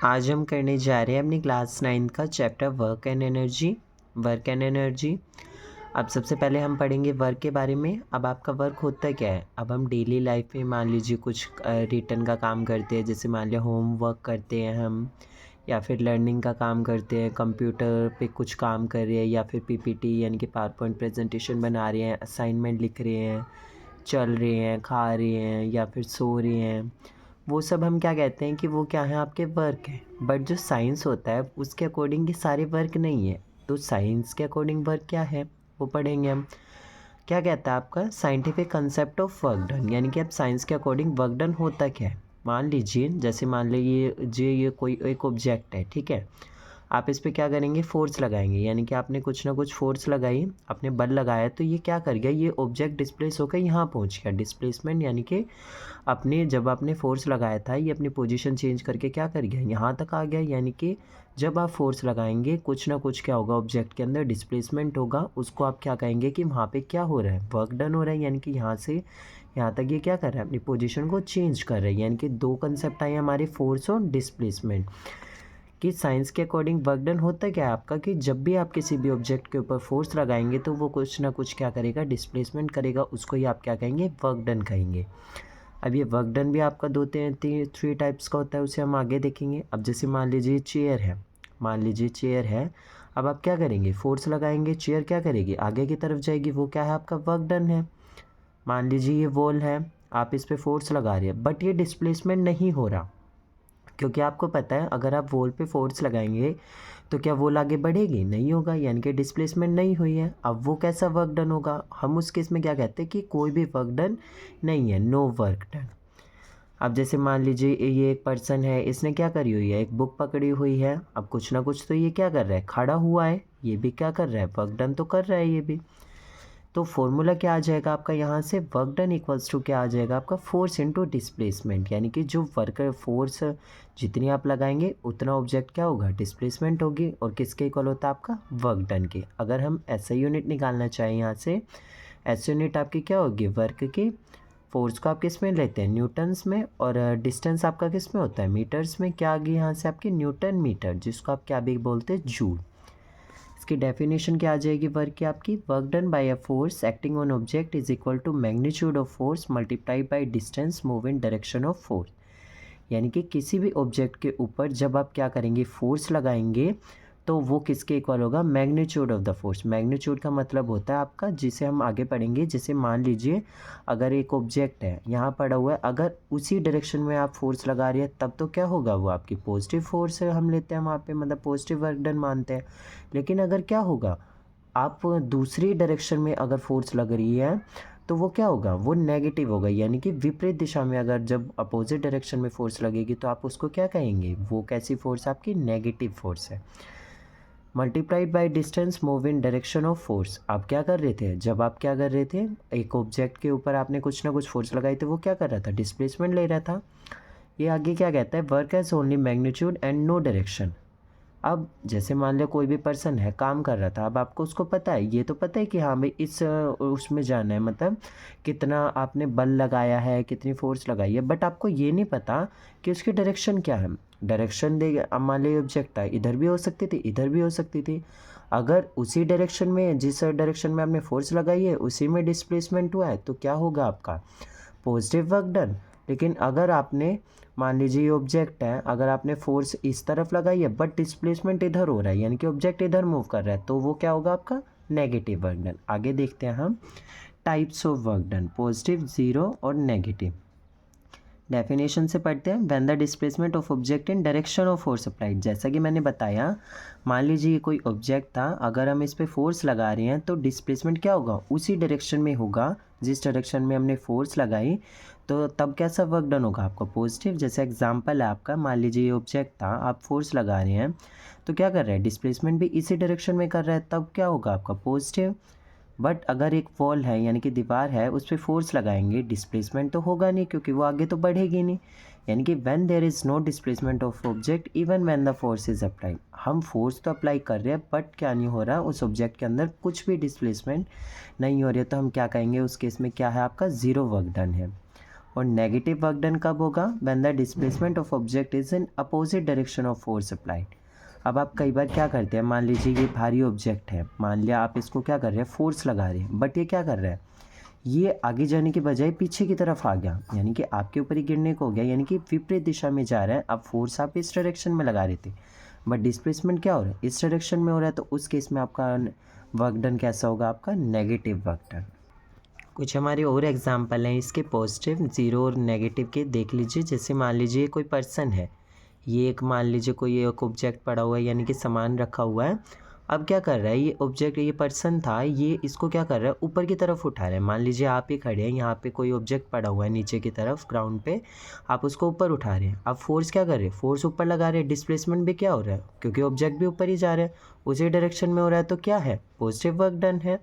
आज हम करने जा रहे हैं अपनी क्लास 9 का चैप्टर वर्क एंड एनर्जी। अब सबसे पहले हम पढ़ेंगे वर्क के बारे में। अब आपका वर्क होता क्या है? अब हम डेली लाइफ में मान लीजिए कुछ रिटर्न का काम करते हैं, जैसे मान लिया होम वर्क करते हैं हम, या फिर लर्निंग का काम करते हैं, कंप्यूटर पे कुछ काम कर रहे हैं, या फिर पीपीटी यानी कि पावर पॉइंट प्रेजेंटेशन बना रहे हैं, असाइनमेंट लिख रहे हैं, चल रहे हैं, खा रहे हैं, या फिर सो रहे हैं। वो सब हम क्या कहते हैं कि वो क्या है, आपके वर्क है। बट जो साइंस होता है उसके अकॉर्डिंग ये सारे वर्क नहीं है। तो साइंस के अकॉर्डिंग वर्क क्या है वो पढ़ेंगे हम। क्या कहता है आपका scientific concept of work done, यानी कि अब साइंस के अकॉर्डिंग वर्क डन होता क्या है। मान लीजिए, जैसे मान लीजिए ये कोई एक ऑब्जेक्ट है, ठीक है। आप इस पे क्या करेंगे, फोर्स लगाएंगे, यानी कि आपने कुछ ना कुछ फोर्स लगाई, आपने बल लगाया, तो ये क्या कर गया, ये ऑब्जेक्ट डिस्प्लेस होकर यहाँ पहुँच गया। डिस्प्लेसमेंट यानी कि अपने जब आपने फोर्स लगाया था ये अपनी पोजीशन चेंज करके क्या कर गया, यहाँ तक आ गया। यानी कि जब आप फोर्स लगाएंगे कुछ ना कुछ क्या होगा, ऑब्जेक्ट के अंदर डिस्प्लेसमेंट होगा। उसको आप क्या कहेंगे कि वहाँ पे क्या हो रहा है, वर्क डन हो रहा है। यानी कि यहाँ से यहाँ तक ये क्या कर रहा है, अपनी पोजीशन को चेंज कर रहा है। यानी कि दो कंसेप्ट आए हमारे, फोर्स और डिस्प्लेसमेंट। कि साइंस के अकॉर्डिंग वर्क डन होता क्या है आपका, कि जब भी आप किसी भी ऑब्जेक्ट के ऊपर फोर्स लगाएंगे तो वो कुछ ना कुछ क्या करेगा, डिस्प्लेसमेंट करेगा। उसको ही आप क्या कहेंगे, वर्क डन कहेंगे। अब ये वर्क डन भी आपका थ्री टाइप्स का होता है, उसे हम आगे देखेंगे। अब जैसे मान लीजिए चेयर है, मान लीजिए चेयर है। अब आप क्या करेंगे, फोर्स लगाएंगे, चेयर क्या करेगी, आगे की तरफ जाएगी। वो क्या है, आपका वर्क डन है। मान लीजिए ये वॉल है, आप इस पर फोर्स लगा रहे हैं, बट ये डिस्प्लेसमेंट नहीं हो रहा, क्योंकि आपको पता है अगर आप वॉल पे फोर्स लगाएंगे तो क्या वॉल आगे बढ़ेगी, नहीं होगा। यानी कि डिस्प्लेसमेंट नहीं हुई है। अब वो कैसा वर्क डन होगा, हम उस केस में क्या कहते हैं कि कोई भी वर्क डन नहीं है, नो वर्क डन। अब जैसे मान लीजिए ये एक पर्सन है, इसने क्या करी हुई है, एक बुक पकड़ी हुई है। अब कुछ ना कुछ तो ये क्या कर रहा है, खड़ा हुआ है। ये भी क्या कर रहा है, वर्क डन तो कर रहा है ये भी। तो फॉर्मूला क्या आ जाएगा आपका, यहाँ से वर्क डन इक्वल्स टू क्या आ जाएगा आपका, फोर्स इनटू डिस्प्लेसमेंट। यानी कि जो वर्क फोर्स जितनी आप लगाएंगे उतना ऑब्जेक्ट क्या होगा, डिस्प्लेसमेंट होगी। और किसके इक्वल होता है आपका, वर्क डन के। अगर हम ऐसा यूनिट निकालना चाहें यहाँ से, ऐसे यूनिट आपकी क्या होगी, वर्क की। फोर्स को आप किस में लेते हैं, न्यूटन्स में, और डिस्टेंस आपका किस में होता है, मीटर्स में। क्या आ गई यहाँ से आपकी, न्यूटन मीटर, जिसको आप क्या भी बोलते हैं, जूल। इसकी डेफिनेशन क्या आ जाएगी वर्क की आपकी, work done by a force acting on object is equal to magnitude of force multiplied by distance move in direction of force. यानी कि किसी भी ऑब्जेक्ट के ऊपर जब आप क्या करेंगे, फोर्स लगाएंगे, तो वो किसके इक्वल होगा, magnitude of the force. Magnitude का मतलब होता है आपका, जिसे हम आगे पढ़ेंगे। जैसे मान लीजिए अगर एक ऑब्जेक्ट है यहाँ पड़ा हुआ है, अगर उसी डायरेक्शन में आप फोर्स लगा रही है तब तो क्या होगा, वो आपकी पॉजिटिव फोर्स है, हम लेते हैं वहाँ पे, मतलब पॉजिटिव वर्क डन मानते हैं। लेकिन अगर क्या होगा, आप दूसरी डायरेक्शन में अगर फोर्स लग रही है तो वो क्या होगा, वो नेगेटिव होगा। यानी कि विपरीत दिशा में अगर जब अपोजिट डायरेक्शन में फोर्स लगेगी तो आप उसको क्या कहेंगे, वो कैसी फोर्स, आपकी नेगेटिव फोर्स है। Multiplied by distance move in direction of force. आप क्या कर रहे थे, जब आप क्या कर रहे थे, एक ऑब्जेक्ट के ऊपर आपने कुछ ना कुछ फोर्स लगाई, तो वो क्या कर रहा था, डिस्प्लेसमेंट ले रहा था। ये आगे क्या कहता है, work has only magnitude and no direction. अब जैसे मान लिया कोई भी पर्सन है, काम कर रहा था, अब आपको उसको पता है, ये तो पता है कि हाँ भाई इस उसमें जाना है, मतलब कितना आपने बल लगाया है, कितनी फोर्स लगाई है, बट आपको ये नहीं पता कि उसकी डायरेक्शन क्या है। डायरेक्शन दे, अब मान लिया ऑब्जेक्ट था, इधर भी हो सकती थी, इधर भी हो सकती थी। अगर उसी डायरेक्शन में, जिस डायरेक्शन में आपने फोर्स लगाई है उसी में डिस्प्लेसमेंट हुआ है, तो क्या होगा आपका, पॉजिटिव वर्क डन। लेकिन अगर आपने, मान लीजिए ये ऑब्जेक्ट है, अगर आपने फोर्स इस तरफ लगाई है बट डिस्प्लेसमेंट इधर हो रहा है, यानी कि ऑब्जेक्ट इधर मूव कर रहा है, तो वो क्या होगा आपका, नेगेटिव वर्क डन। आगे देखते हैं हम types of work done, positive, zero और नेगेटिव। डेफिनेशन से पढ़ते हैं, when the displacement of object in direction of force applied. जैसा कि मैंने बताया, मान लीजिए ये कोई ऑब्जेक्ट था, अगर हम इस पर फोर्स लगा रहे हैं तो डिस्प्लेसमेंट क्या होगा, उसी डायरेक्शन में होगा जिस डायरेक्शन में हमने फोर्स लगाई। तो तब कैसा वर्क डन होगा आपका, पॉजिटिव। जैसे एग्जांपल है आपका, मान लीजिए ये ऑब्जेक्ट था, आप फोर्स लगा रहे हैं तो क्या कर रहे हैं, डिस्प्लेसमेंट भी इसी डायरेक्शन में कर रहा है, तब क्या होगा आपका, पॉजिटिव। बट अगर एक वॉल है, यानी कि दीवार है, उस पर फोर्स लगाएंगे, डिस्प्लेसमेंट तो होगा नहीं, क्योंकि वो आगे तो बढ़ेगी नहीं। यानी कि when there is no displacement of object even when the force is applied. हम फोर्स तो अप्लाई कर रहे हैं बट क्या नहीं हो रहा, उस ऑब्जेक्ट के अंदर कुछ भी डिस्प्लेसमेंट नहीं हो रही है, तो हम क्या कहेंगे, उस केस में क्या है आपका, ज़ीरो वर्क डन है। और नेगेटिव वर्क डन कब होगा? When the displacement of object is in opposite direction of force applied. अब आप कई बार क्या करते हैं, मान लीजिए ये भारी ऑब्जेक्ट है, मान लिया आप इसको क्या कर रहे हैं, फोर्स लगा रहे हैं, बट ये क्या कर रहा है, ये आगे जाने के बजाय पीछे की तरफ आ गया, यानी कि आपके ऊपर ही गिरने को हो गया, यानी कि विपरीत दिशा में जा रहा है। अब फोर्स आप इस डायरेक्शन में लगा रहे थे, बट डिस्प्लेसमेंट क्या हो रहा है, इस डायरेक्शन में हो रहा है, तो उस केस में आपका वर्क डन कैसा होगा, आपका नेगेटिव वर्क डन। कुछ हमारे और एग्जाम्पल हैं इसके पॉजिटिव, ज़ीरो और नेगेटिव के, देख लीजिए। जैसे मान लीजिए कोई पर्सन है, ये एक मान लीजिए कोई एक ऑब्जेक्ट पड़ा हुआ है, यानी कि सामान रखा हुआ है। अब क्या कर रहा है ये ऑब्जेक्ट, ये पर्सन था, ये इसको क्या कर रहा है, ऊपर की तरफ उठा रहा है। मान लीजिए आप ही खड़े हैं, यहाँ पे कोई ऑब्जेक्ट पड़ा हुआ है नीचे की तरफ ग्राउंड पे, आप उसको ऊपर उठा रहे हैं। अब फोर्स क्या कर रहे हैं, फोर्स ऊपर लगा रहे हैं, डिस्प्लेसमेंट भी क्या हो रहा है, क्योंकि ऑब्जेक्ट भी ऊपर ही जा रहा है, उसी डायरेक्शन में हो रहा है, तो क्या है, पॉजिटिव वर्क डन है।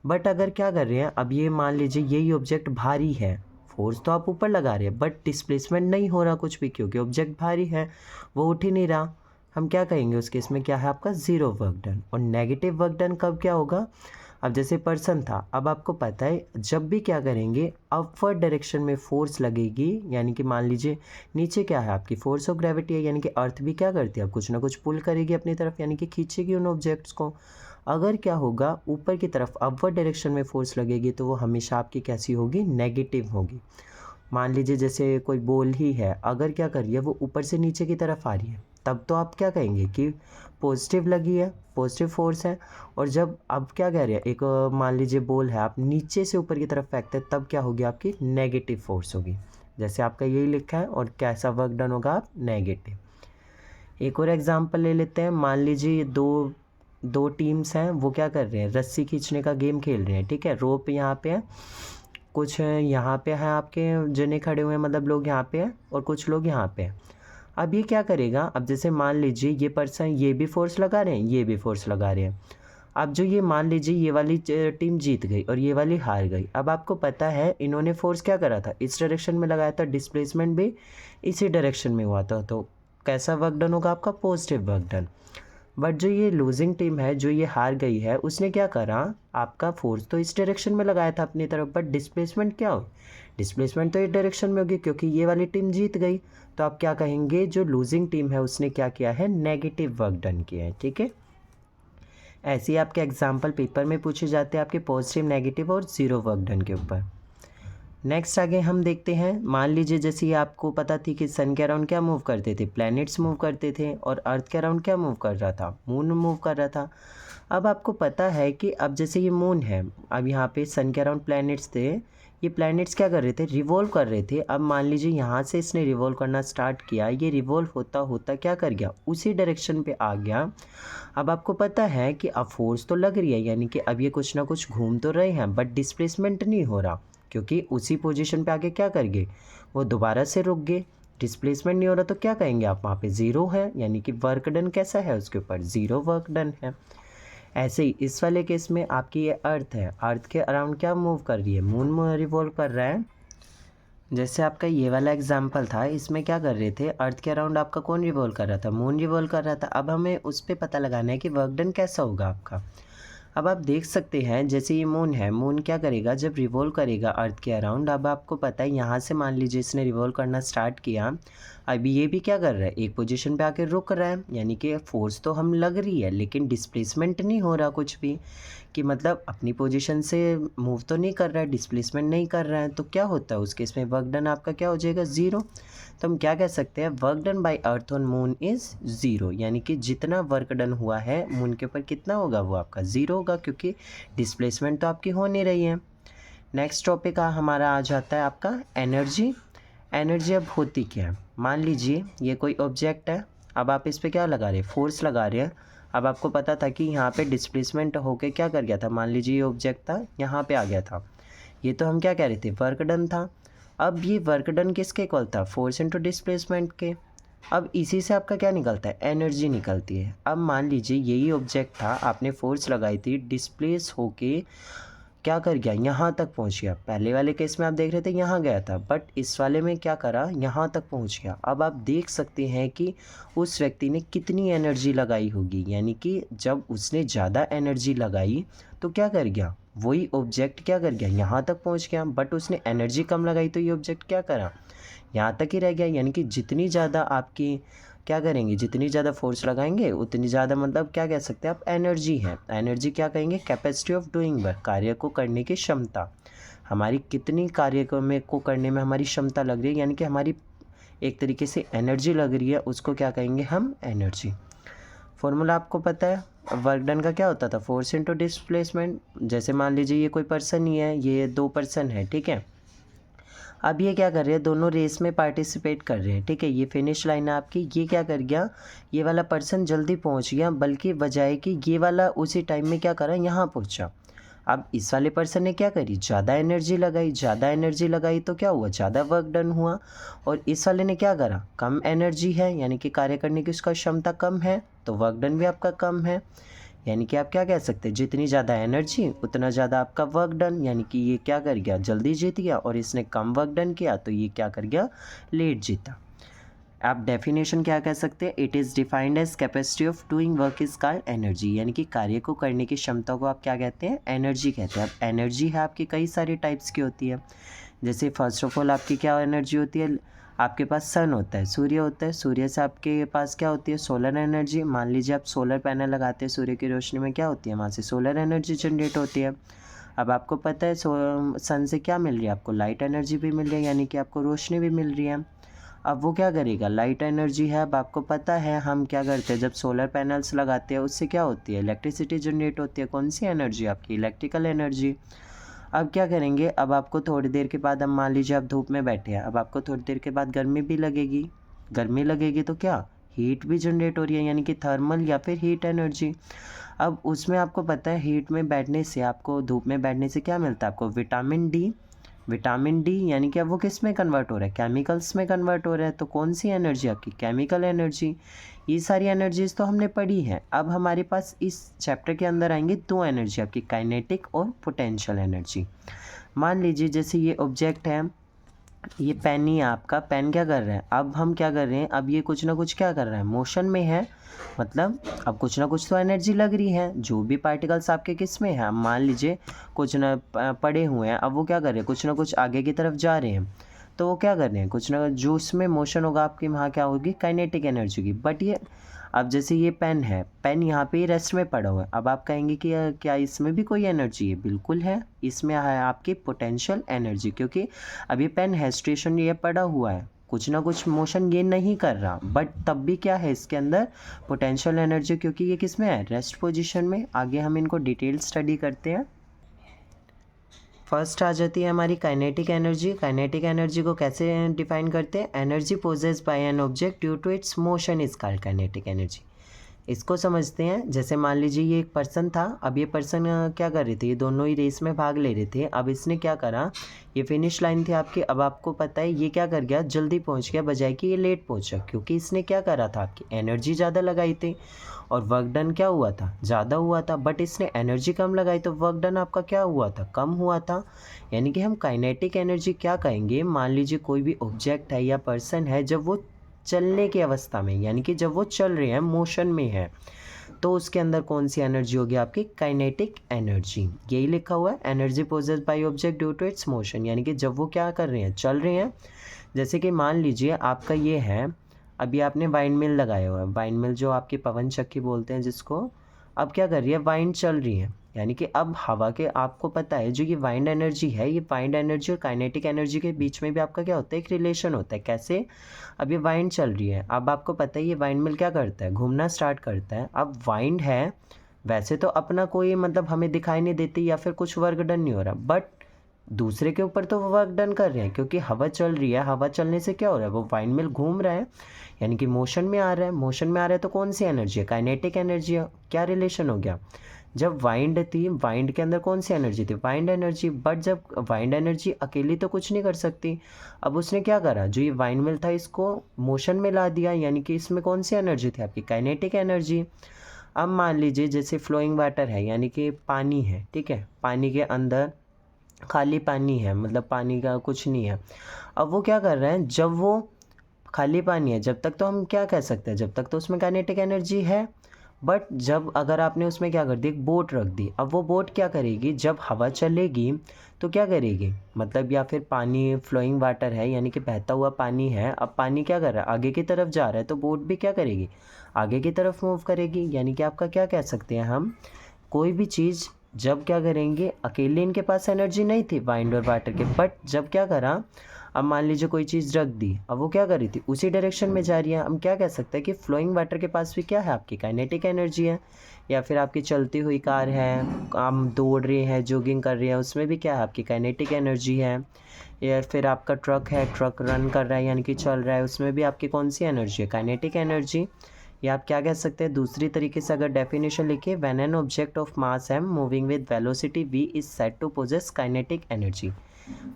बट अगर क्या कर रहे हैं, अब ये मान लीजिए यही ऑब्जेक्ट भारी है, फोर्स तो आप ऊपर लगा रहे हैं, बट डिस्प्लेसमेंट नहीं हो रहा कुछ भी, क्योंकि ऑब्जेक्ट भारी है, वो उठ ही नहीं रहा। हम क्या कहेंगे उस केस में, क्या है आपका ज़ीरो वर्क डन। और नेगेटिव वर्क डन कब क्या होगा, अब जैसे पर्सन था, अब आपको पता है जब भी क्या करेंगे, अपवर्ड डायरेक्शन में फोर्स लगेगी, यानी कि मान लीजिए नीचे क्या है आपकी फोर्स ऑफ ग्रेविटी है, यानी कि अर्थ भी क्या करती है, कुछ ना कुछ पुल करेगी अपनी तरफ, यानी कि खींचेगी उन ऑब्जेक्ट्स को। अगर क्या होगा, ऊपर की तरफ अपवर्ड डायरेक्शन में फोर्स लगेगी, तो वो हमेशा आपकी कैसी होगी, नेगेटिव होगी। मान लीजिए जैसे कोई बॉल ही है, अगर क्या कर रही है, वो ऊपर से नीचे की तरफ आ रही है, तब तो आप क्या कहेंगे कि पॉजिटिव लगी है, पॉजिटिव फोर्स है। और जब अब क्या कह रहे हैं, एक मान लीजिए बॉल है, आप नीचे से ऊपर की तरफ फेंकते हैं, तब क्या होगी, आपकी नेगेटिव फोर्स होगी। जैसे आपका यही लिखा है, और कैसा वर्क डन होगा, आप नेगेटिव। एक और एग्जांपल ले लेते हैं। मान लीजिए दो टीम्स हैं, वो क्या कर रहे हैं, रस्सी खींचने का गेम खेल रहे हैं, ठीक है। रोप यहाँ पे है, कुछ यहाँ पे है आपके जने खड़े हुए हैं, मतलब लोग यहाँ पे हैं, और कुछ लोग यहाँ पे हैं। अब ये क्या करेगा, अब जैसे मान लीजिए ये पर्सन, ये भी फोर्स लगा रहे हैं, ये भी फोर्स लगा रहे हैं। अब जो ये मान लीजिए ये वाली टीम जीत गई और ये वाली हार गई। अब आपको पता है इन्होंने फोर्स क्या करा था, इस डायरेक्शन में लगाया था, डिस्प्लेसमेंट भी इसी डायरेक्शन में हुआ था, तो कैसा वर्क डन होगा, आपका पॉजिटिव वर्क डन। बट जो ये लूजिंग टीम है, जो ये हार गई है, उसने क्या करा, आपका फोर्स तो इस डायरेक्शन में लगाया था अपनी तरफ, बट डिस्प्लेसमेंट क्या हो, डिस्प्लेसमेंट तो इस डायरेक्शन में होगी, क्योंकि ये वाली टीम जीत गई। तो आप क्या कहेंगे, जो लूजिंग टीम है उसने क्या किया है, नेगेटिव वर्क डन किया है, ठीक है। ऐसे ही आपके एग्जाम्पल पेपर में पूछे जाते हैं, आपके पॉजिटिव, नेगेटिव और ज़ीरो वर्क डन के ऊपर। नेक्स्ट आगे हम देखते हैं, मान लीजिए जैसे ये आपको पता थी कि सन के अराउंड क्या मूव करते थे, प्लैनेट्स मूव करते थे, और अर्थ के अराउंड क्या मूव कर रहा था, मून मूव कर रहा था। अब आपको पता है कि अब जैसे ये मून है, अब यहाँ पे सन के अराउंड प्लैनेट्स थे, ये प्लैनेट्स क्या कर रहे थे, रिवॉल्व कर रहे थे। अब मान लीजिए यहाँ से इसने रिवॉल्व करना स्टार्ट किया, ये रिवॉल्व होता होता क्या कर गया, उसी डायरेक्शन पे आ गया। अब आपको पता है कि अब फोर्स तो लग रही है, यानी कि अब ये कुछ ना कुछ घूम तो रहे हैं, बट डिस्प्लेसमेंट नहीं हो रहा, क्योंकि उसी पोजीशन पे आके क्या कर गए, वो दोबारा से रुक गए, डिस्प्लेसमेंट नहीं हो रहा, तो क्या कहेंगे आप, वहाँ पे ज़ीरो है, यानी कि वर्क डन कैसा है, उसके ऊपर ज़ीरो वर्क डन है। ऐसे ही इस वाले केस में आपकी ये अर्थ है, अर्थ के अराउंड क्या मूव कर रही है, मून रिवॉल्व कर रहा है। जैसे आपका ये वाला एग्जाम्पल था, इसमें क्या कर रहे थे, अर्थ के अराउंड आपका कौन रिवॉल्व कर रहा था, मून रिवॉल्व कर रहा था। अब हमें उस पर पता लगाना है कि वर्क डन कैसा होगा आपका। अब आप देख सकते हैं जैसे ये मून है, मून क्या करेगा, जब रिवॉल्व करेगा अर्थ के अराउंड, अब आपको पता है यहाँ से मान लीजिए इसने रिवॉल्व करना स्टार्ट किया, अभी ये भी क्या कर रहा है, एक पोजीशन पे आके रुक रहा है, यानी कि फोर्स तो हम लग रही है, लेकिन डिस्प्लेसमेंट नहीं हो रहा कुछ भी, कि मतलब अपनी पोजीशन से मूव तो नहीं कर रहा है, डिस्प्लेसमेंट नहीं कर रहा है, तो क्या होता है उस केस में, वर्क डन आपका क्या हो जाएगा, ज़ीरो। तो हम क्या कह सकते हैं, work done bye earth on moon is zero, यानी कि जितना वर्क डन हुआ है मून के ऊपर कितना होगा, वो आपका ज़ीरो होगा, क्योंकि डिस्प्लेसमेंट तो आपकी हो नहीं रही है। नेक्स्ट टॉपिक हमारा आ जाता है आपका एनर्जी। एनर्जी अब होती क्या है, मान लीजिए ये कोई ऑब्जेक्ट है, अब आप इस पर क्या लगा रहे हैं, फोर्स लगा रहे हैं। अब आपको पता था कि यहाँ पे डिस्प्लेसमेंट होके क्या कर गया था, मान लीजिए ये ऑब्जेक्ट था, यहाँ पे आ गया था, ये तो हम क्या कह रहे थे, वर्क डन था। अब ये वर्क डन किसके इक्वल था, फोर्स इनटू डिस्प्लेसमेंट के। अब इसी से आपका क्या निकलता है, एनर्जी निकलती है। अब मान लीजिए यही ऑब्जेक्ट था, आपने फोर्स लगाई थी, डिस्प्लेस होके क्या कर गया, यहाँ तक पहुँच गया। पहले वाले केस में आप देख रहे थे यहाँ गया था, बट इस वाले में क्या करा, यहाँ तक पहुँच गया। अब आप देख सकते हैं कि उस व्यक्ति ने कितनी एनर्जी लगाई होगी, यानी कि जब उसने ज़्यादा एनर्जी लगाई तो क्या कर गया, वही ऑब्जेक्ट क्या कर गया, यहाँ तक पहुँच गया, बट उसने एनर्जी कम लगाई तो ये ऑब्जेक्ट क्या करा, यहाँ तक ही रह गया। यानी कि जितनी ज़्यादा आपकी क्या करेंगे, जितनी ज़्यादा फोर्स लगाएंगे उतनी ज़्यादा मतलब क्या कह सकते हैं आप, एनर्जी है। एनर्जी क्या कहेंगे, कैपेसिटी ऑफ डूइंग वर्क, कार्य को करने की क्षमता। हमारी कितनी कार्य को करने में हमारी क्षमता लग रही है, यानी कि हमारी एक तरीके से एनर्जी लग रही है, उसको क्या कहेंगे हम, एनर्जी। फॉर्मूला आपको पता है वर्क डन का क्या होता था, फोर्स इनटू डिस्प्लेसमेंट। जैसे मान लीजिए ये कोई पर्सन ही है, ये 2 पर्सन है, ठीक है। अब ये क्या कर रहे हैं, दोनों रेस में पार्टिसिपेट कर रहे हैं, ठीक है। ये फिनिश लाइन है आपकी, ये क्या कर गया, ये वाला पर्सन जल्दी पहुंच गया, बल्कि बजाय कि ये वाला उसी टाइम में क्या करा, यहाँ पहुंचा। अब इस वाले पर्सन ने क्या करी, ज़्यादा एनर्जी लगाई, ज़्यादा एनर्जी लगाई तो क्या हुआ, ज़्यादा वर्क डन हुआ। और इस वाले ने क्या करा, कम एनर्जी है, यानी कि कार्य करने की उसका क्षमता कम है, तो वर्क डन भी आपका कम है। यानी कि आप क्या कह सकते हैं, जितनी ज़्यादा एनर्जी उतना ज़्यादा आपका वर्क डन। यानी कि ये क्या कर गया, जल्दी जीत गया, और इसने कम वर्क डन किया तो ये क्या कर गया, लेट जीता। आप डेफिनेशन क्या कह सकते हैं, it is defined as capacity of doing work is called energy. यानी कि कार्य को करने की क्षमता को आप क्या कहते हैं, एनर्जी कहते हैं। अब एनर्जी है आपकी कई सारे टाइप्स की होती है। जैसे फर्स्ट ऑफ ऑल आपकी क्या एनर्जी होती है, आपके पास सन होता है, सूर्य होता है, सूर्य से आपके पास क्या होती है, सोलर एनर्जी। मान लीजिए आप सोलर पैनल लगाते हैं, सूर्य की रोशनी में क्या होती है, वहाँ से सोलर एनर्जी जनरेट होती है। अब आपको पता है सन से क्या मिल रही है, आपको लाइट एनर्जी भी मिल रही है, यानी कि आपको रोशनी भी मिल रही है। अब वो क्या करेगा, लाइट एनर्जी है। अब आपको पता है हम क्या करते हैं, जब सोलर पैनल्स लगाते हैं उससे क्या होती है, इलेक्ट्रिसिटी जनरेट होती है। कौन सी एनर्जी, आपकी इलेक्ट्रिकल एनर्जी। अब क्या करेंगे, अब आपको थोड़ी देर के बाद, अब मान लीजिए आप धूप में बैठे हैं, अब आपको थोड़ी देर के बाद गर्मी भी लगेगी। गर्मी लगेगी तो क्या, हीट भी जनरेट हो रही है, यानी कि थर्मल या फिर हीट एनर्जी। अब उसमें आपको पता है हीट में बैठने से, आपको धूप में बैठने से क्या मिलता है, आपको विटामिन डी। विटामिन डी यानी कि अब वो किस में कन्वर्ट हो रहा है, केमिकल्स में कन्वर्ट हो रहा है। तो कौन सी एनर्जी आपकी, केमिकल एनर्जी। ये सारी एनर्जीज तो हमने पढ़ी है। अब हमारे पास इस चैप्टर के अंदर आएंगे 2 एनर्जी आपकी, काइनेटिक और पोटेंशियल एनर्जी। मान लीजिए जैसे ये ऑब्जेक्ट है, ये पेन ही है आपका, पेन क्या कर रहा है, अब हम क्या कर रहे हैं, अब ये कुछ ना कुछ क्या कर रहा है, मोशन में है। मतलब अब कुछ ना कुछ तो एनर्जी लग रही है, जो भी पार्टिकल्स आपके किस में है, अब मान लीजिए कुछ ना पड़े हुए हैं, अब वो क्या कर रहे हैं, कुछ ना कुछ आगे की तरफ जा रहे हैं, तो वो क्या कर रहे हैं, कुछ ना जो उसमें मोशन होगा आपकी, वहाँ क्या होगी, काइनेटिक एनर्जी की। बट ये अब जैसे ये पेन है, पेन यहाँ पे ही रेस्ट में पड़ा हुआ है। अब आप कहेंगे कि क्या इसमें भी कोई एनर्जी है, बिल्कुल है, इसमें है आपकी पोटेंशियल एनर्जी, क्योंकि अब ये पेन है स्टेशन, ये पड़ा हुआ है, कुछ ना कुछ मोशन ये नहीं कर रहा, बट तब भी क्या है इसके अंदर, पोटेंशियल एनर्जी, क्योंकि ये किस में है, रेस्ट पोजीशन में। आगे हम इनको डिटेल स्टडी करते हैं। फर्स्ट आ जाती है हमारी काइनेटिक एनर्जी। काइनेटिक एनर्जी को कैसे डिफाइन करते हैं, energy possessed by an object due to its motion is called kinetic energy. इसको समझते हैं। जैसे मान लीजिए ये एक पर्सन था, अब ये पर्सन क्या कर रहे थे, ये दोनों ही रेस में भाग ले रहे थे। अब इसने क्या करा, ये फिनिश लाइन थी आपकी, अब आपको पता है ये क्या कर गया, जल्दी पहुंच गया, बजाय कि ये लेट पहुंचा, क्योंकि इसने क्या करा था, आपकी एनर्जी ज़्यादा लगाई थी और वर्क डन क्या हुआ था, ज़्यादा हुआ था। बट इसने एनर्जी कम लगाई तो वर्क डन आपका क्या हुआ था, कम हुआ था। यानी कि हम काइनेटिक एनर्जी क्या कहेंगे, मान लीजिए कोई भी ऑब्जेक्ट है या पर्सन है, जब वो चलने की अवस्था में, यानी कि जब वो चल रहे हैं, मोशन में है, तो उसके अंदर कौन सी एनर्जी होगी, आपकी काइनेटिक एनर्जी। यही लिखा हुआ है, energy possessed by object due to its motion, यानी कि जब वो क्या कर रहे हैं, चल रहे हैं। जैसे कि मान लीजिए आपका ये है, अभी आपने वाइंड मिल लगाया हुआ है, वाइंड मिल जो आपकी पवन चक्की बोलते हैं जिसको, अब क्या कर रही है, वाइंड चल रही है। यानी कि अब हवा के, आपको पता है जो ये वाइंड एनर्जी है, ये वाइंड एनर्जी और काइनेटिक एनर्जी के बीच में भी आपका क्या होता है, एक रिलेशन होता है। कैसे, अब ये वाइंड चल रही है, अब आपको पता है ये वाइंड मिल क्या करता है, घूमना स्टार्ट करता है। अब वाइंड है, वैसे तो अपना कोई मतलब हमें दिखाई नहीं देती या फिर कुछ वर्क डन नहीं हो रहा, बट दूसरे के ऊपर तो वो वर्क डन कर रहे हैं, क्योंकि हवा चल रही है, हवा चलने से क्या हो रहा है, वो वाइंड मिल घूम रहा है, यानी कि मोशन में आ रहा है। मोशन में आ रहा है तो कौन सी एनर्जी है, काइनेटिक एनर्जी है। क्या रिलेशन हो गया, जब वाइंड थी, वाइंड के अंदर कौन सी एनर्जी थी, वाइंड एनर्जी। बट जब वाइंड एनर्जी अकेली तो कुछ नहीं कर सकती, अब उसने क्या करा, जो ये वाइंड मिल था इसको मोशन में ला दिया, यानी कि इसमें कौन सी एनर्जी थी, आपकी काइनेटिक एनर्जी। अब मान लीजिए जैसे फ्लोइंग वाटर है, यानी कि पानी है, ठीक है, पानी के अंदर खाली पानी है, मतलब पानी का कुछ नहीं है। अब वो क्या कर रहे हैं, जब वो खाली पानी है, जब तक तो हम क्या कह सकते हैं, जब तक तो उसमें काइनेटिक एनर्जी है। बट जब अगर आपने उसमें क्या कर दी, एक बोट रख दी, अब वो बोट क्या करेगी, जब हवा चलेगी तो क्या करेगी, मतलब या फिर पानी फ्लोइंग वाटर है यानी कि बहता हुआ पानी है, अब पानी क्या कर रहा है, आगे की तरफ जा रहा है, तो बोट भी क्या करेगी, आगे की तरफ मूव करेगी। यानी कि आपका क्या कह सकते हैं हम, कोई भी चीज़ जब क्या करेंगे, अकेले इनके पास एनर्जी नहीं थी वाइंड और वाटर के, बट जब क्या करा, अब मान लीजिए कोई चीज़ रख दी, अब वो क्या कर रही थी, उसी डायरेक्शन में जा रही है। हम क्या कह सकते हैं कि फ्लोइंग वाटर के पास भी क्या है, आपकी काइनेटिक एनर्जी है। या फिर आपकी चलती हुई कार है, हम दौड़ रहे हैं, जॉगिंग कर रहे हैं, उसमें भी क्या है, आपकी काइनेटिक एनर्जी है। या फिर आपका ट्रक है, ट्रक रन कर रहा है यानी कि चल रहा है, उसमें भी आपकी कौन सी एनर्जी है, काइनेटिक एनर्जी। या आप क्या कह सकते हैं, दूसरी तरीके से अगर डेफिनेशन लिखिए, when an object of mass M moving with velocity v is said to possess kinetic energy.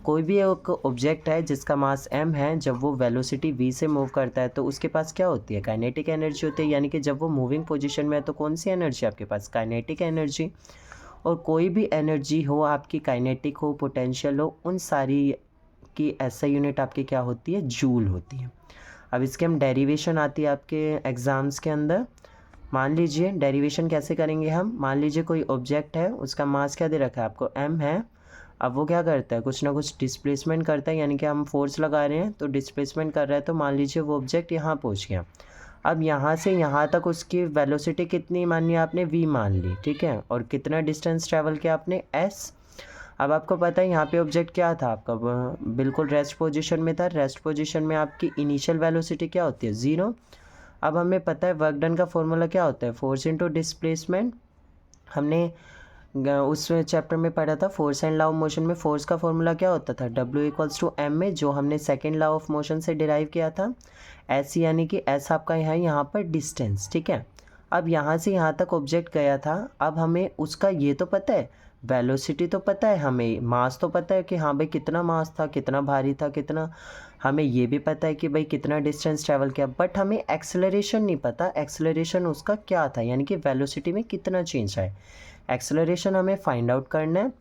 कोई भी एक ऑब्जेक्ट है जिसका मास m है, जब वो वेलोसिटी v से मूव करता है तो उसके पास क्या होती है, काइनेटिक एनर्जी होती है। यानी कि जब वो मूविंग पोजीशन में है तो कौन सी एनर्जी आपके पास, काइनेटिक एनर्जी। और कोई भी एनर्जी हो आपकी, काइनेटिक हो, पोटेंशियल हो, उन सारी की ऐसा यूनिट आपकी क्या होती है, जूल होती है। अब इसके हम डेरिवेशन आती है आपके एग्ज़ाम्स के अंदर। मान लीजिए डेरिवेशन कैसे करेंगे हम, मान लीजिए कोई ऑब्जेक्ट है, उसका मास क्या दे रखा है आपको, m है। अब वो क्या करता है, कुछ ना कुछ डिस्प्लेसमेंट करता है, यानी कि हम फोर्स लगा रहे हैं तो डिस्प्लेसमेंट कर रहा है। तो मान लीजिए वो ऑब्जेक्ट यहाँ पहुँच गया, अब यहाँ से यहाँ तक उसकी वेलोसिटी कितनी मानी आपने, v मान ली, ठीक है। और कितना डिस्टेंस ट्रैवल किया आपने, s। अब आपको पता है यहाँ पे ऑब्जेक्ट क्या था आपका, बिल्कुल रेस्ट पोजीशन में था। रेस्ट पोजीशन में आपकी इनिशियल वेलोसिटी क्या होती है, 0। अब हमें पता है वर्क डन का फॉर्मूला क्या होता है, फोर्स इनटू डिस्प्लेसमेंट। हमने उस चैप्टर में पढ़ा था force and law of motion में, फोर्स का फॉर्मूला क्या होता था, W इक्वल्स टू m में, जो हमने सेकेंड लॉ ऑफ मोशन से डिराइव किया था। s यानी कि s आपका यहाँ पर डिस्टेंस, ठीक है। अब यहाँ से यहाँ तक ऑब्जेक्ट गया था, अब हमें उसका ये तो पता है, वेलोसिटी तो पता है हमें, मास तो पता है कि हाँ भाई कितना मास था, कितना भारी था, कितना, हमें ये भी पता है कि भाई कितना डिस्टेंस ट्रैवल किया, बट हमें एक्सेलरेशन नहीं पता, एक्सेलरेशन उसका क्या था, यानी कि वेलोसिटी में कितना चेंज है। एक्सेलरेशन हमें फाइंड आउट करना है।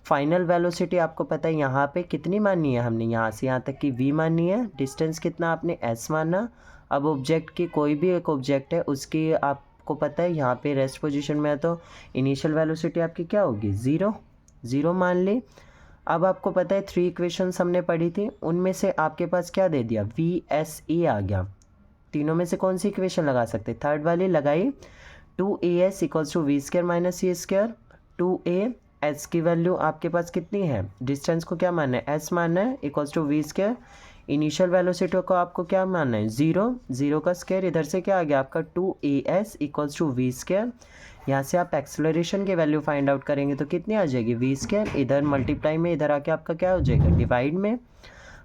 फाइनल वेलोसिटी आपको पता है यहाँ पे कितनी माननी है, हमने यहाँ से यहाँ तक की v माननी है, डिस्टेंस कितना आपने s माना। अब ऑब्जेक्ट की, कोई भी एक ऑब्जेक्ट है उसकी आपको पता है यहाँ पे रेस्ट पोजीशन में है, तो इनिशियल वेलोसिटी आपकी क्या होगी, 0 मान ली। अब आपको पता है 3 इक्वेशंस हमने पढ़ी थी, उनमें से आपके पास क्या दे दिया, VSE आ गया। तीनों में से कौन सी इक्वेशन लगा सकते, थर्ड वाली लगाई, 2as equals to V square minus C square. 2a s की वैल्यू आपके पास कितनी है, डिस्टेंस को क्या मानना है, s मानना है, equals to V square. Initial velocity को आपको क्या मानना है, 0 का स्क्वायर, इधर से क्या आ गया आपका 2as equals to V square. यहाँ से आप एक्सेलरेशन की वैल्यू फाइंड आउट करेंगे तो कितनी आ जाएगी, वी स्क्र, इधर मल्टीप्लाई में, इधर आके आपका क्या हो जाएगा, डिवाइड में।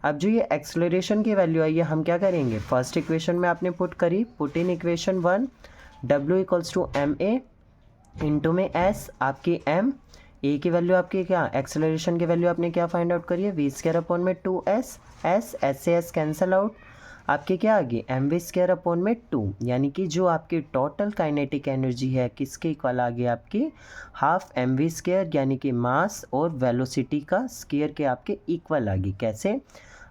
अब जो ये एक्सेलरेशन की वैल्यू आई है, हम क्या करेंगे, फर्स्ट इक्वेशन में आपने पुट करी, put in equation 1, W equals to ma into में s, आपकी m, a की वैल्यू आपकी क्या, एक्सेलरेशन की वैल्यू आपने क्या फाइंड आउट करी है, वी स्क्वायर अपॉन में 2s, s से s कैंसिल आउट, आपकी क्या आ गई, एम वी स्क्वायर अपॉन में 2। यानी कि जो आपकी टोटल काइनेटिक एनर्जी है किसके इक्वल आ गई आपकी, हाफ एम वी स्क्वायर, यानी कि मास और वेलोसिटी का स्क्वायर के आपके इक्वल आ गई। कैसे,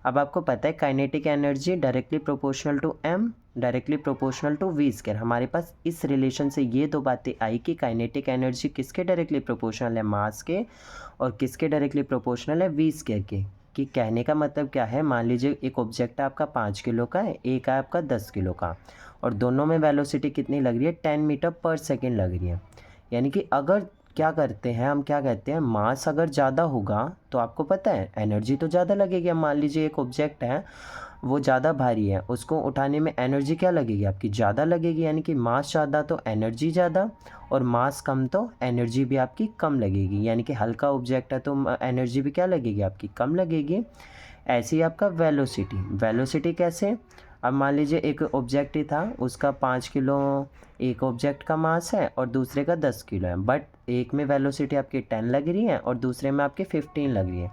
अब आपको पता है kinetic energy directly proportional to m, directly proportional to we square. हमारे पास इस रिलेशन से ये दो बातें आई कि काइनेटिक एनर्जी किसके डायरेक्टली प्रोपोर्शनल है, मास के, और किसके डायरेक्टली प्रोपोर्शनल है, वी स्क्वायर के। कि कहने का मतलब क्या है, मान लीजिए एक ऑब्जेक्ट आपका 5 किलो का है, एक है आपका 10 किलो का, और दोनों में वेलोसिटी कितनी लग रही है, 10 मीटर पर सेकेंड लग रही है। यानी कि अगर क्या करते हैं हम, क्या कहते हैं, मास अगर ज़्यादा होगा तो आपको पता है एनर्जी तो ज़्यादा लगेगी। अब मान लीजिए एक ऑब्जेक्ट है, वो ज़्यादा भारी है, उसको उठाने में एनर्जी क्या लगेगी आपकी, ज़्यादा लगेगी। यानी कि मास ज़्यादा तो एनर्जी ज़्यादा, और मास कम तो एनर्जी भी आपकी कम लगेगी। यानी कि हल्का ऑब्जेक्ट है तो एनर्जी भी क्या लगेगी आपकी, कम लगेगी। ऐसे ही आपका वेलोसिटी कैसे, अब मान लीजिए एक ऑब्जेक्ट ही था, उसका 5 किलो एक ऑब्जेक्ट का मास है और दूसरे का 10 किलो है, बट एक में वेलोसिटी आपकी 10 लग रही है और दूसरे में आपकी 15 लग रही है।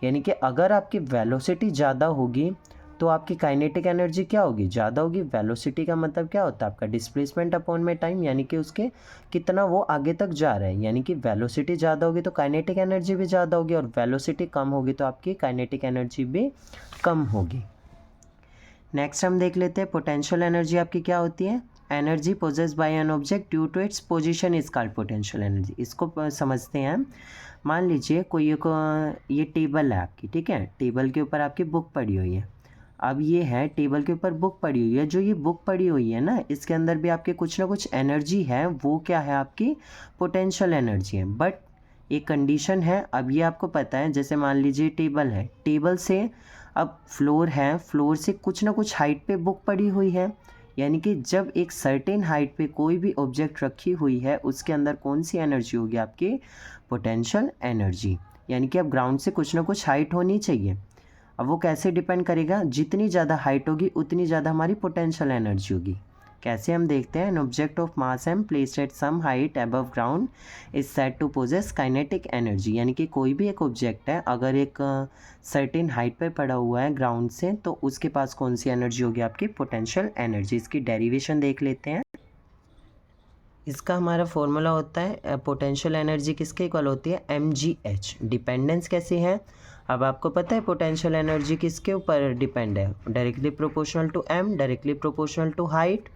यानी कि अगर आपकी वेलोसिटी ज़्यादा होगी तो आपकी काइनेटिक एनर्जी क्या होगी, ज़्यादा होगी। वेलोसिटी का मतलब क्या होता है आपका, डिस्प्लेसमेंट अपॉन में टाइम, यानी कि उसके कितना वो आगे तक जा रहा है। यानी कि वेलोसिटी ज़्यादा होगी तो काइनेटिक एनर्जी भी ज़्यादा होगी, और वेलोसिटी कम होगी तो आपकी काइनेटिक एनर्जी भी कम होगी। नेक्स्ट हम देख लेते हैं पोटेंशियल एनर्जी आपकी क्या होती है। Energy possess by an object due to its position is called potential energy. इसको समझते हैं। मान लीजिए कोई एक ये टेबल है आपकी, ठीक है, टेबल के ऊपर आपकी बुक पड़ी हुई है। अब ये है टेबल के ऊपर बुक पड़ी हुई है, जो ये बुक पड़ी हुई है ना, इसके अंदर भी आपके कुछ ना कुछ एनर्जी है, वो क्या है आपकी पोटेंशियल एनर्जी है। बट एक कंडीशन है, अब ये आपको पता है, जैसे मान लीजिए टेबल है, टेबल से अब फ्लोर है, फ्लोर से कुछ ना कुछ हाइट पे बुक पड़ी हुई है, यानी कि जब एक सर्टेन हाइट पे कोई भी ऑब्जेक्ट रखी हुई है उसके अंदर कौन सी एनर्जी होगी आपकी पोटेंशियल एनर्जी, यानी कि अब ग्राउंड से कुछ ना कुछ हाइट होनी चाहिए। अब वो कैसे डिपेंड करेगा, जितनी ज़्यादा हाइट होगी उतनी ज़्यादा हमारी पोटेंशियल एनर्जी होगी। कैसे हम देखते हैं, an object of mass M placed at some height above ground is said to possess kinetic energy, यानी कि कोई भी एक ऑब्जेक्ट है अगर एक सर्टेन हाइट पर पड़ा हुआ है ग्राउंड से, तो उसके पास कौन सी एनर्जी होगी आपकी पोटेंशियल एनर्जी। इसकी डेरिवेशन देख लेते हैं। इसका हमारा फॉर्मूला होता है पोटेंशियल एनर्जी किसके इक्वल होती है, mgh। डिपेंडेंस कैसी है, अब आपको पता है पोटेंशियल एनर्जी किसके ऊपर डिपेंड है, directly proportional to m, directly proportional to height.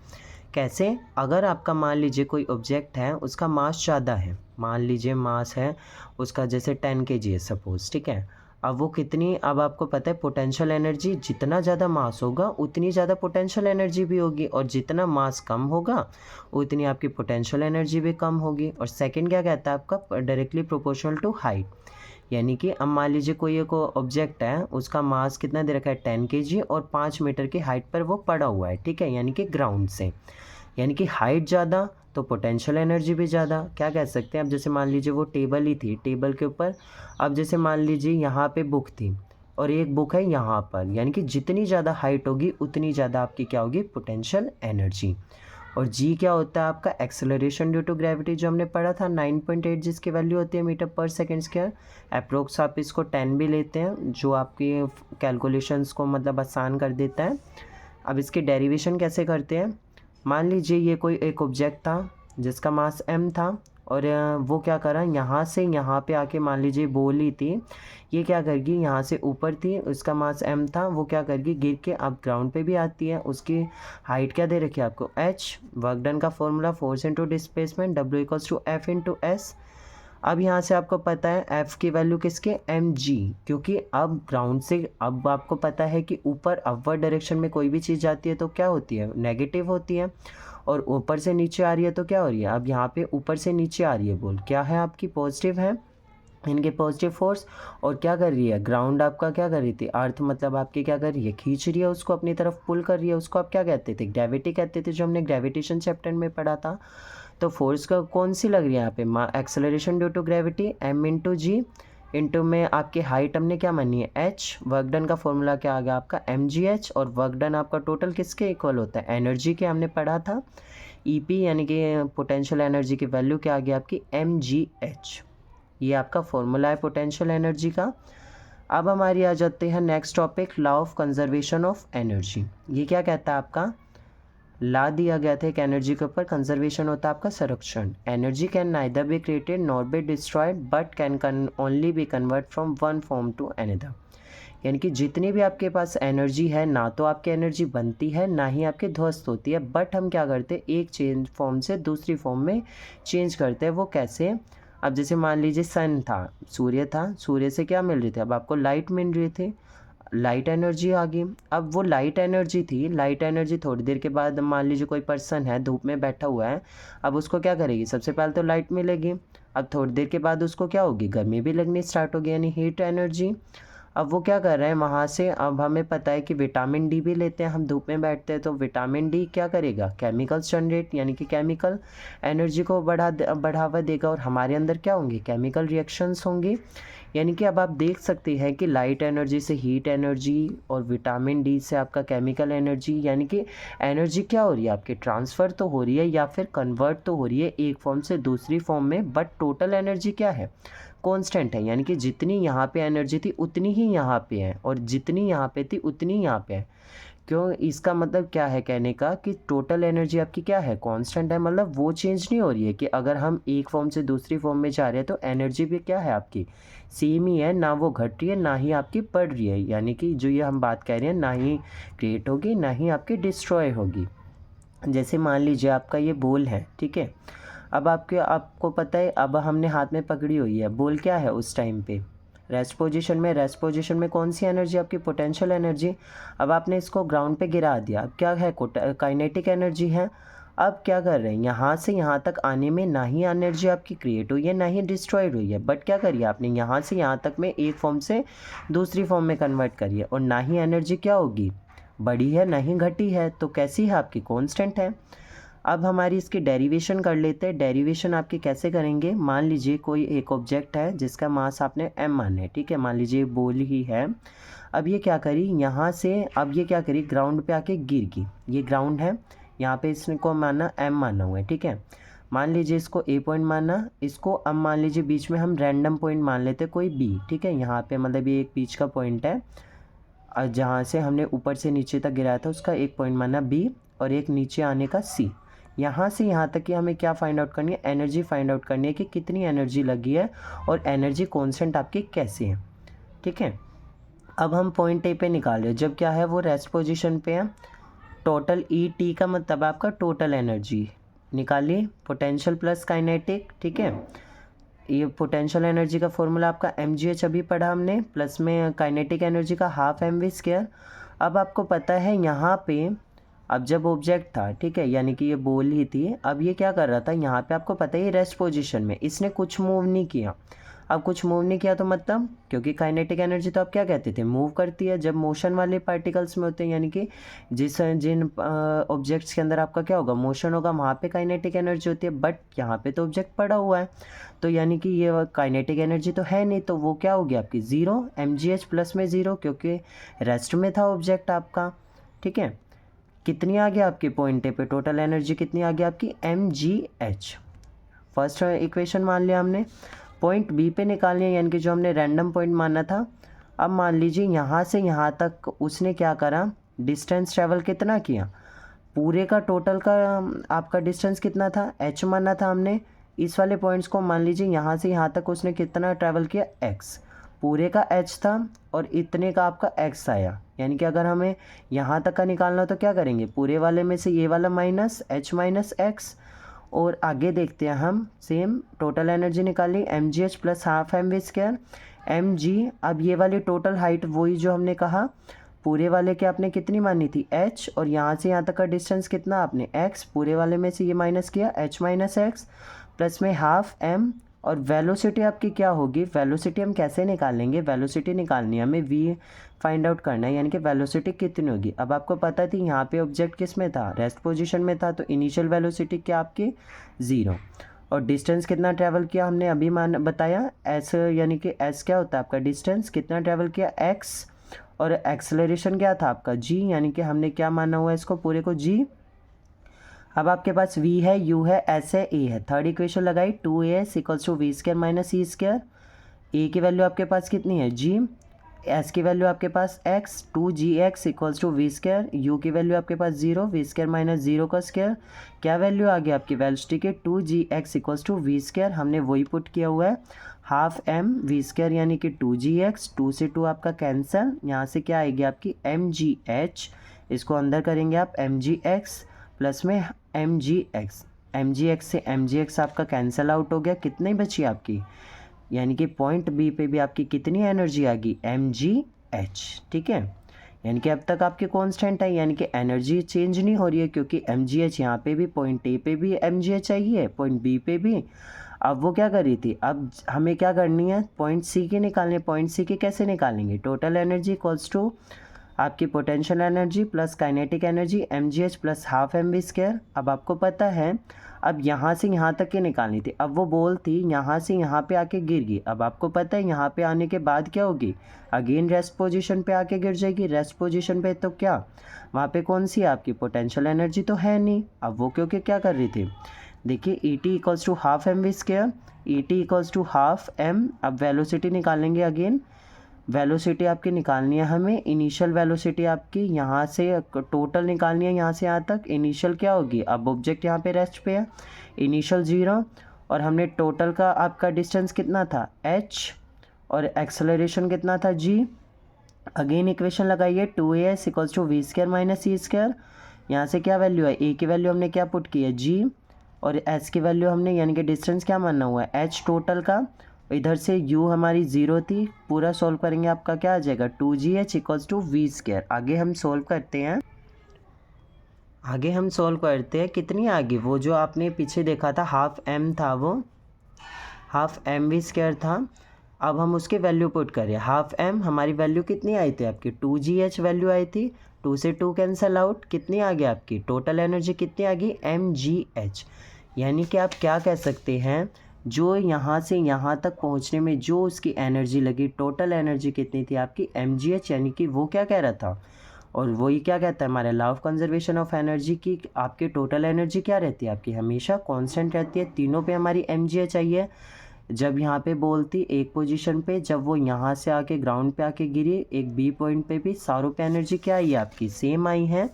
कैसे, अगर आपका मान लीजिए कोई ऑब्जेक्ट है उसका मास ज़्यादा है, मान लीजिए मास है उसका जैसे 10 kg है सपोज, ठीक है, अब वो कितनी, अब आपको पता है पोटेंशियल एनर्जी जितना ज़्यादा मास होगा उतनी ज़्यादा पोटेंशियल एनर्जी भी होगी, और जितना मास कम होगा उतनी आपकी पोटेंशियल एनर्जी भी कम होगी। और सेकंड क्या कहता है आपका, डायरेक्टली प्रोपोर्शनल टू हाइट, यानी कि अब मान लीजिए कोई एक ऑब्जेक्ट है उसका मास कितना दे रखा है 10 kg और 5 मीटर की हाइट पर वो पड़ा हुआ है, ठीक है, यानी कि ग्राउंड से, यानी कि हाइट ज़्यादा तो पोटेंशियल एनर्जी भी ज़्यादा। क्या कह सकते हैं, अब जैसे मान लीजिए वो टेबल ही थी, टेबल के ऊपर अब जैसे मान लीजिए यहाँ पे बुक थी और एक बुक है यहाँ पर, यानी कि जितनी ज़्यादा हाइट होगी उतनी ज़्यादा आपकी क्या होगी पोटेंशियल एनर्जी। और जी क्या होता है आपका एक्सेलरेशन ड्यू टू ग्रेविटी, जो हमने पढ़ा था 9.8 जिसकी वैल्यू होती है मीटर पर सेकेंड स्क्वायर। अप्रोक्स आप इसको 10 भी लेते हैं जो आपकी कैलकुलेशंस को मतलब आसान कर देता है। अब इसकी डेरिवेशन कैसे करते हैं, मान लीजिए ये कोई एक ऑब्जेक्ट था जिसका मास m था और वो क्या करा, यहाँ से यहाँ पे आके मान लीजिए बॉल ही थी, ये क्या करेगी यहाँ से ऊपर थी, उसका मास m था, वो क्या करेगी गिर के अब ग्राउंड पे भी आती है, उसकी हाइट क्या दे रखी है आपको h। वर्क डन का formula force into displacement W equals to F into S। अब यहाँ से आपको पता है F की वैल्यू किसके, mg, क्योंकि अब ग्राउंड से अब आपको पता है कि ऊपर अपवर्ड डायरेक्शन में कोई भी चीज़ जाती है तो क्या होती है नेगेटिव होती है, और ऊपर से नीचे आ रही है तो क्या हो रही है, अब यहाँ पे ऊपर से नीचे आ रही है बॉल, क्या है आपकी पॉजिटिव है, इनके पॉजिटिव फोर्स, और क्या कर रही है ग्राउंड आपका क्या कर रही थी, अर्थ मतलब आपकी क्या कर रही है खींच रही है उसको अपनी तरफ, पुल कर रही है उसको, आप क्या कहते थे ग्रेविटी कहते थे, जो हमने ग्रेविटेशन चैप्टर में पढ़ा था। तो फोर्स का कौन सी लग रही है यहाँ पे, acceleration due to gravity m into G, into में आपकी हाइट हमने क्या मानी है h। वर्क डन का फॉर्मूला क्या आ गया आपका mgh, और वर्क डन आपका टोटल किसके इक्वल होता है, एनर्जी के हमने पढ़ा था EP, यानी कि पोटेंशियल एनर्जी की वैल्यू क्या आ गई आपकी mgh। ये आपका फॉर्मूला है पोटेंशियल एनर्जी का। अब हमारी आ जाते हैं next topic, law of conservation of energy. ये क्या कहता है आपका, ला दिया गया था एक एनर्जी के ऊपर, कंजर्वेशन होता है आपका संरक्षण। Energy can neither be created nor be destroyed but can only be convert from one form to another, यानी कि जितनी भी आपके पास एनर्जी है ना तो आपकी एनर्जी बनती है ना ही आपकी ध्वस्त होती है, बट हम क्या करते हैं एक चेंज फॉर्म से दूसरी फॉर्म में चेंज करते हैं। वो कैसे, अब जैसे मान लीजिए सन था, सूर्य था, सूर्य से क्या मिल रही थी, अब आपको लाइट मिल रही थी, लाइट एनर्जी आ गई। अब वो लाइट एनर्जी थी, लाइट एनर्जी थोड़ी देर के बाद मान लीजिए कोई पर्सन है धूप में बैठा हुआ है, अब उसको क्या करेगी, सबसे पहले तो लाइट मिलेगी, अब थोड़ी देर के बाद उसको क्या होगी गर्मी भी लगनी स्टार्ट होगी, यानी हीट एनर्जी। अब वो क्या कर रहे हैं वहाँ से, अब हमें पता है कि विटामिन डी भी लेते हैं हम धूप में बैठते हैं, तो विटामिन डी क्या करेगा केमिकल्स जनरेट, यानी कि केमिकल एनर्जी को बढ़ावा देगा, और हमारे अंदर क्या होंगी केमिकल रिएक्शंस होंगी। यानी कि अब आप देख सकते हैं कि लाइट एनर्जी से हीट एनर्जी और विटामिन डी से आपका केमिकल एनर्जी, यानी कि एनर्जी क्या हो रही है आपकी ट्रांसफ़र तो हो रही है या फिर कन्वर्ट तो हो रही है एक फॉर्म से दूसरी फॉर्म में, बट टोटल एनर्जी क्या है कांस्टेंट है, यानी कि जितनी यहाँ पे एनर्जी थी उतनी ही यहाँ पे है, और जितनी यहाँ पे थी उतनी यहाँ पे है। क्यों, इसका मतलब क्या है कहने का कि टोटल एनर्जी आपकी क्या है कांस्टेंट है, मतलब वो चेंज नहीं हो रही है कि अगर हम एक फॉर्म से दूसरी फॉर्म में जा रहे हैं तो एनर्जी भी क्या है आपकी सेम ही है, ना वो घट रही है ना ही आपकी बढ़ रही है, यानी कि जो ये हम बात कह रहे हैं ना ही क्रिएट होगी ना ही आपकी डिस्ट्रॉय होगी। जैसे मान लीजिए आपका ये बॉल है, ठीक है। अब आपको पता है, अब हमने हाथ में पकड़ी हुई है बॉल, क्या है उस टाइम पे रेस्ट पोजीशन में कौन सी एनर्जी आपकी, पोटेंशियल एनर्जी। अब आपने इसको ग्राउंड पे गिरा दिया, अब क्या है, काइनेटिक एनर्जी है। अब क्या कर रहे हैं, यहाँ से यहाँ तक आने में ना ही एनर्जी आपकी क्रिएट हुई है ना ही डिस्ट्रॉयड हुई है, बट क्या करिए आपने यहाँ से यहाँ तक में एक फॉर्म से दूसरी फॉर्म में कन्वर्ट करिए, और ना ही एनर्जी क्या होगी, बढ़ी है ना ही घटी है, तो कैसी है आपकी, कांस्टेंट है। अब हमारी इसकी डेरिवेशन कर लेते हैं। डेरिवेशन आपकी कैसे करेंगे, मान लीजिए कोई एक ऑब्जेक्ट है जिसका मास आपने m माना है, ठीक है। मान लीजिए बॉल ही है। अब ये क्या करी यहाँ से, अब ये क्या करी, ग्राउंड पे आके गिर गई। ये ग्राउंड है, यहाँ पे इसको माना m माना हुआ है, ठीक है। मान लीजिए इसको a पॉइंट माना, इसको अब मान लीजिए बीच में हम रैंडम पॉइंट मान लेते कोई b, ठीक है। यहाँ पे मतलब ये एक बीच का पॉइंट है, जहाँ से हमने ऊपर से नीचे तक गिराया था उसका एक पॉइंट माना b, और एक नीचे आने का c। यहाँ से यहाँ तक की हमें क्या फाइंड आउट करनी है, एनर्जी फाइंड आउट करनी है कि कितनी एनर्जी लगी है और एनर्जी कांस्टेंट आपकी कैसे है, ठीक है। अब हम पॉइंट ए पे निकाल रहे हैं, जब क्या है वो रेस्ट पोजीशन पे है। टोटल ई टी का मतलब आपका टोटल एनर्जी निकालिए, पोटेंशियल प्लस काइनेटिक, ठीक है। ये पोटेंशियल एनर्जी का फॉर्मूला आपका एम जी एच अभी पढ़ा हमने, प्लस में काइनेटिक एनर्जी का हाफ एम वी स्क्वायर। अब आपको पता है यहाँ पे, अब जब ऑब्जेक्ट था, ठीक है, यानी कि ये बॉल ही थी, अब ये क्या कर रहा था यहाँ पे, आपको पता है ये रेस्ट पोजीशन में, इसने कुछ मूव नहीं किया। अब कुछ मूव नहीं किया तो मतलब, क्योंकि काइनेटिक एनर्जी तो आप क्या कहते थे, मूव करती है जब मोशन वाले पार्टिकल्स में होते हैं, यानी कि जिन ऑब्जेक्ट्स के अंदर आपका क्या होगा, मोशन होगा, वहाँ पे काइनेटिक एनर्जी होती है। बट यहाँ पे तो ऑब्जेक्ट पड़ा हुआ है, तो यानी कि ये काइनेटिक एनर्जी तो है नहीं, तो वो क्या होगी आपकी ज़ीरो, एम जी एच प्लस में ज़ीरो, क्योंकि रेस्ट में था ऑब्जेक्ट आपका, ठीक है। कितनी आ गया आपके पॉइंट ए पे, टोटल एनर्जी कितनी आ गई आपकी, एम जी एच। फर्स्ट इक्वेशन मान लिया हमने। पॉइंट बी पे निकालनी है, यानी कि जो हमने रैंडम पॉइंट माना था। अब मान लीजिए यहाँ से यहाँ तक उसने क्या करा, डिस्टेंस ट्रेवल कितना किया, पूरे का टोटल का आपका डिस्टेंस कितना था, एच माना था हमने। इस वाले पॉइंट्स को मान लीजिए यहाँ से यहाँ तक उसने कितना ट्रैवल किया, एक्स, पूरे का एच था और इतने का आपका एक्स आया। यानी कि अगर हमें यहाँ तक का निकालना हो तो क्या करेंगे, पूरे वाले में से ये वाला माइनस एच माइनस एक्स, और आगे देखते हैं हम, सेम टोटल एनर्जी निकाली, M ji H plus half M we square M G. अब ये वाली टोटल हाइट वही जो हमने कहा, पूरे वाले के आपने कितनी मानी थी, एच, और यहाँ से यहाँ तक का डिस्टेंस कितना आपने, एक्स, पूरे वाले में से ये माइनस किया, एच माइनस एक्स, प्लस में हाफ एम। और वेलोसिटी आपकी क्या होगी, वेलोसिटी हम कैसे निकालेंगे, वेलोसिटी निकालनी है हमें, वी फाइंड आउट करना है, यानी कि वेलोसिटी कितनी होगी। अब आपको पता थी यहाँ पे ऑब्जेक्ट किस में था, रेस्ट पोजीशन में था, तो इनिशियल वेलोसिटी क्या आपकी ज़ीरो, और डिस्टेंस कितना ट्रैवल किया हमने अभी बताया, एस, यानी कि एस क्या होता है आपका, डिस्टेंस कितना ट्रैवल किया, एक्स, और एक्सेलरेशन क्या था आपका जी, यानी कि हमने क्या माना हुआ है इसको पूरे को जी। अब आपके पास v है, u है, s है, a है। थर्ड इक्वेशन लगाई, 2as equals to we square minus E square. a की वैल्यू आपके पास कितनी है, g, s की वैल्यू आपके पास x, 2gx equals to we square, u की वैल्यू आपके पास 0, वी स्क्वायर माइनस 0 का स्क्वायर। क्या वैल्यू आ गई आपकी वेलोसिटी के, 2gx equals to we square, हमने वही पुट किया हुआ है, हाफ एम वी स्क्वायर, यानी कि 2gx, 2 से 2 आपका कैंसिल, यहाँ से क्या आएगी आपकी एम जी एच, इसको अंदर करेंगे आप एम जी एक्स, प्लस में m g x, m g x से एम जी एक्स आपका कैंसिल आउट हो गया, कितनी बची आपकी, यानी कि पॉइंट बी पे भी आपकी कितनी एनर्जी आ गई, एम जी एच, ठीक है। यानी कि अब तक आपकी कांस्टेंट है, यानी कि एनर्जी चेंज नहीं हो रही है, क्योंकि एम जी एच यहाँ पे भी, पॉइंट ए पे भी एम जी एच चाहिए, पॉइंट बी पे भी। अब वो क्या कर रही थी, अब हमें क्या करनी है, पॉइंट सी की निकालनी है। पॉइंट सी की कैसे निकालेंगे, टोटल एनर्जी इक्वल्स टू आपकी potential energy plus kinetic energy m ji H plus half M we square. अब आपको पता है, अब यहाँ से यहाँ तक की निकालनी थी। अब वो बॉल थी यहाँ से यहाँ पे आके गिर गई, अब आपको पता है यहाँ पे आने के बाद क्या होगी, अगेन रेस्ट पोजीशन पे आके गिर जाएगी। रेस्ट पोजीशन पे तो क्या, वहाँ पे कौन सी है आपकी पोटेंशियल एनर्जी तो है नहीं। अब वो क्योंकि क्या कर रही थी, देखिए e t equals to half M we square, e t equals to half m. अब वेलोसिटी निकालेंगे, अगेन वेलोसिटी आपकी निकालनी है हमें, इनिशियल वेलोसिटी आपकी यहाँ से टोटल निकालनी है, यहाँ से यहाँ तक इनिशियल क्या होगी, अब ऑब्जेक्ट यहाँ पे रेस्ट पे है, इनिशियल 0, और हमने टोटल का आपका डिस्टेंस कितना था h, और एक्सेलरेशन कितना था g। अगेन इक्वेशन लगाइए, 2as equals to we square minus E square, यहाँ से क्या वैल्यू है, ए की वैल्यू हमने क्या पुट की है जी, और एच की वैल्यू हमने यानी कि डिस्टेंस क्या मानना हुआ है एच टोटल का, इधर से u हमारी 0 थी, पूरा सॉल्व करेंगे आपका क्या आ जाएगा 2gh equals to we square. आगे हम सॉल्व करते हैं, कितनी आगे, वो जो आपने पीछे देखा था हाफ m था, वो हाफ एम वी स्क्वायर था। अब हम उसके वैल्यू पुट करें, हाफ m हमारी वैल्यू कितनी आई थी आपकी 2gh वैल्यू आई थी, 2 से 2 कैंसिल आउट, कितनी आ गई आपकी टोटल एनर्जी कितनी आ गई mgh। यानी कि आप क्या कह सकते हैं, जो यहाँ से यहाँ तक पहुँचने में जो उसकी एनर्जी लगी, टोटल एनर्जी कितनी थी आपकी mgh, यानी कि वो क्या कह रहा था, और वही क्या कहता है हमारा law of conservation of energy की आपकी टोटल एनर्जी क्या रहती है आपकी हमेशा कांस्टेंट रहती है। तीनों पे हमारी mgh आई है। जब यहाँ पे बोलती एक पोजीशन पे, जब वो यहाँ से आके ग्राउंड पे आके गिरी, एक बी पॉइंट पे भी सारों पे एनर्जी क्या आई है आपकी सेम आई है।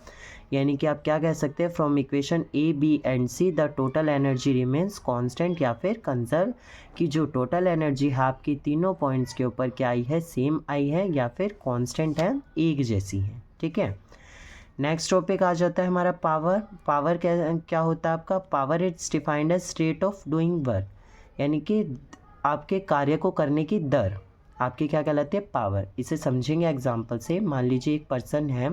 यानी कि आप क्या कह सकते हैं, from equation A B and C the total energy remains constant या फिर कंजर्व, कि जो टोटल एनर्जी है आपकी तीनों पॉइंट्स के ऊपर क्या आई है सेम आई है या फिर कांस्टेंट है, एक जैसी है। ठीक है, नेक्स्ट टॉपिक आ जाता है हमारा पावर। पावर क्या होता है आपका, power it's defined as state of doing work, यानी कि आपके कार्य को करने की दर आपकी क्या कहलाती है पावर। इसे समझेंगे एग्जांपल से। मान लीजिए एक पर्सन है,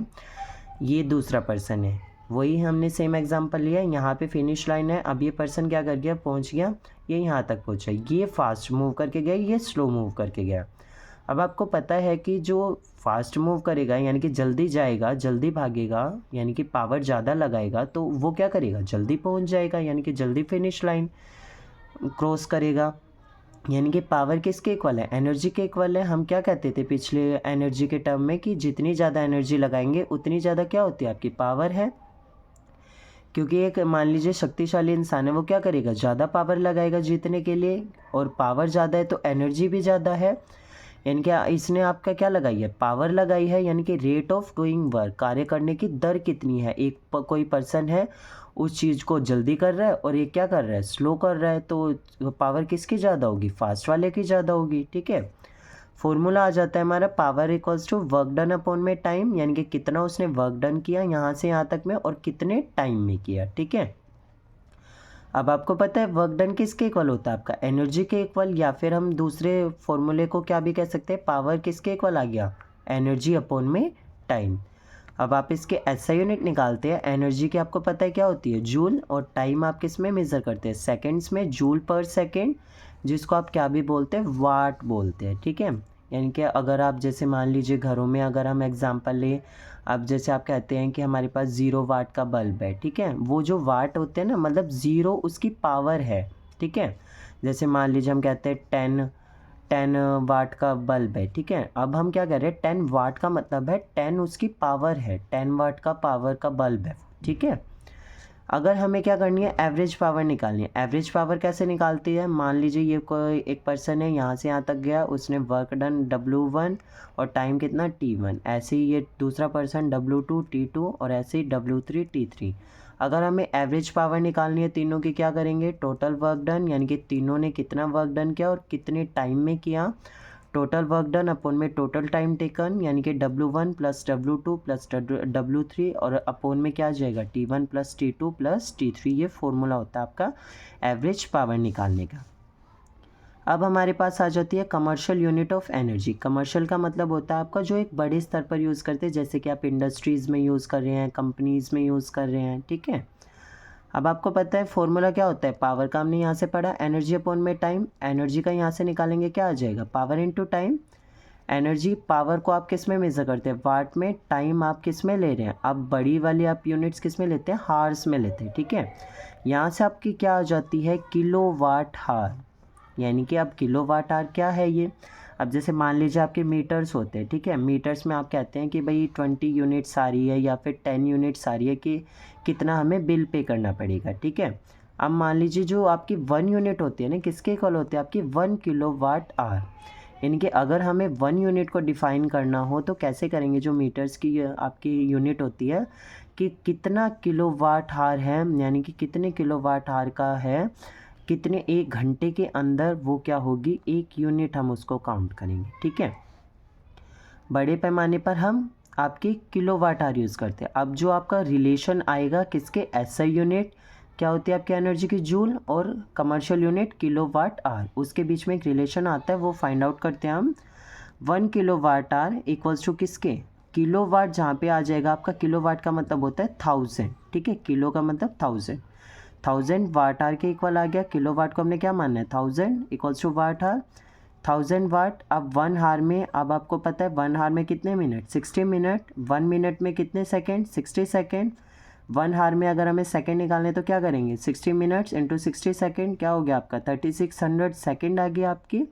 ये दूसरा पर्सन है, वही हमने सेम एग्जांपल लिया, यहाँ पे फिनिश लाइन है। अब ये पर्सन क्या कर गया, पहुँच गया, ये यहाँ तक पहुँचा, ये फास्ट मूव करके गया, ये स्लो मूव करके गया। अब आपको पता है कि जो फास्ट मूव करेगा यानी कि जल्दी जाएगा, जल्दी भागेगा, यानी कि पावर ज़्यादा लगाएगा, तो वो क्या करेगा जल्दी पहुंच जाएगा, यानी कि जल्दी फिनिश लाइन क्रॉस करेगा। यानी कि पावर किसके इक्वल है, एनर्जी के इक्वल है। हम क्या कहते थे पिछले एनर्जी के टर्म में कि जितनी ज़्यादा एनर्जी लगाएंगे उतनी ज़्यादा क्या होती है आपकी पावर है। क्योंकि एक मान लीजिए शक्तिशाली इंसान है, वो क्या करेगा ज़्यादा पावर लगाएगा जीतने के लिए, और पावर ज़्यादा है तो एनर्जी भी ज़्यादा है। यानी कि इसने आपका क्या लगाई है पावर लगाई है, यानी कि रेट ऑफ डूइंग वर्क, कार्य करने की दर कितनी है। कोई पर्सन है उस चीज़ को जल्दी कर रहा है और एक क्या कर रहा है स्लो कर रहा है, तो पावर किसकी ज़्यादा होगी, फास्ट वाले की ज़्यादा होगी। ठीक है, फॉर्मूला आ जाता है हमारा power equals to work done upon में टाइम, यानी कि कितना उसने वर्क डन किया यहाँ से यहाँ तक में और कितने टाइम में किया। ठीक है, अब आपको पता है वर्क डन किसके इक्वल होता है आपका एनर्जी के इक्वल, या फिर हम दूसरे फॉर्मूले को क्या भी कह सकते हैं, पावर किसके इक्वल आ गया एनर्जी अपॉन में टाइम। अब आप इसके ऐसा यूनिट निकालते हैं, एनर्जी की आपको पता है क्या होती है जूल, और टाइम आप किस में मेज़र करते हैं सेकंड्स में, जूल पर सेकंड, जिसको आप क्या भी बोलते हैं वाट बोलते हैं। ठीक है, यानी कि अगर आप जैसे मान लीजिए घरों में अगर हम एग्जांपल लें, अब जैसे आप कहते हैं कि हमारे पास 0 वाट का बल्ब है। ठीक है, वो जो वाट होते हैं ना, मतलब 0 उसकी पावर है। ठीक है, जैसे मान लीजिए हम कहते हैं 10 वाट का बल्ब है। ठीक है, अब हम क्या कर रहे हैं 10 वाट का मतलब है 10 उसकी पावर है, 10 वाट का पावर का बल्ब है। ठीक है, अगर हमें क्या करनी है एवरेज पावर निकालनी है। एवरेज पावर कैसे निकालती है, मान लीजिए ये कोई एक पर्सन है यहाँ से यहाँ तक गया, उसने वर्क डन W1 और टाइम कितना T1, ऐसे ही ये दूसरा पर्सन W2 T2 और ऐसे ही W3 T3। अगर हमें एवरेज पावर निकालनी है तीनों की, क्या करेंगे टोटल वर्क डन, यानी कि तीनों ने कितना वर्क डन किया और कितने टाइम में किया, टोटल वर्क डन अपॉन में टोटल टाइम टेकन, यानी कि W1 plus W2 plus W3 और अपॉन में क्या आ जाएगा T1 plus T2 plus T3। ये फॉर्मूला होता है आपका एवरेज पावर निकालने का। अब हमारे पास आ जाती है commercial unit of energy. Commercial का मतलब होता है आपका जो एक बड़े स्तर पर यूज़ करते हैं, जैसे कि आप इंडस्ट्रीज़ में यूज़ कर रहे हैं, कंपनीज़ में यूज़ कर रहे हैं। ठीक है, अब आपको पता है फॉर्मूला क्या होता है पावर का, हमने यहाँ से पढ़ा एनर्जी अपॉन में टाइम। एनर्जी का यहाँ से निकालेंगे क्या आ जाएगा power into time. Energy power को आप किस में मेज़र करते हैं वाट में, टाइम आप किस में ले रहे हैं, अब बड़ी वाली आप यूनिट्स किस में लेते हैं हार्स में लेते हैं। ठीक है, यहाँ से आपकी क्या आ जाती है किलो वाट हार, यानी कि अब किलो वाट आवर क्या है ये। अब जैसे मान लीजिए आपके मीटर्स होते हैं। ठीक है, मीटर्स में आप कहते हैं कि भाई 20 यूनिट्स आ रही है या फिर 10 यूनिट्स आ रही है, कि कितना हमें बिल पे करना पड़ेगा। ठीक है, अब मान लीजिए जो आपकी 1 यूनिट होती है ना, किसके इक्वल होती है आपकी 1 किलो वाट आवर। यानी कि अगर हमें 1 यूनिट को डिफ़ाइन करना हो तो कैसे करेंगे, जो मीटर्स की आपकी यूनिट होती है कि कितना किलो वाट आवर है, यानी कि कितने किलो वाट आवर का है, कितने एक घंटे के अंदर वो क्या होगी एक यूनिट, हम उसको काउंट करेंगे। ठीक है, बड़े पैमाने पर हम आपकी किलोवाट आवर यूज़ करते हैं। अब जो आपका रिलेशन आएगा किसके, एसआई यूनिट क्या होती है आपकी एनर्जी की, जूल, और कमर्शियल यूनिट किलोवाट आवर, उसके बीच में एक रिलेशन आता है, वो फाइंड आउट करते हैं हम। 1 किलोवाट आवर इक्वल्स टू किसके, किलोवाट, जहाँ पे आ जाएगा आपका, किलोवाट का मतलब होता है 1000, ठीक है, किलो का मतलब 1000, 1000 वाट आवर के इक्वल आ गया। किलोवाट को हमने क्या मानना है, 1000 इक्वल्स टू वाट आवर, 1000 वाट। अब 1 हार में, अब आपको पता है 1 हार में कितने मिनट, 60 मिनट, 1 मिनट में कितने सेकेंड, 60 सेकेंड। 1 हार में अगर हमें सेकेंड निकालने तो क्या करेंगे, 60 मिनट्स इंटू 60 सेकेंड, क्या हो गया आपका 3600 सेकेंड आ गया आपकी,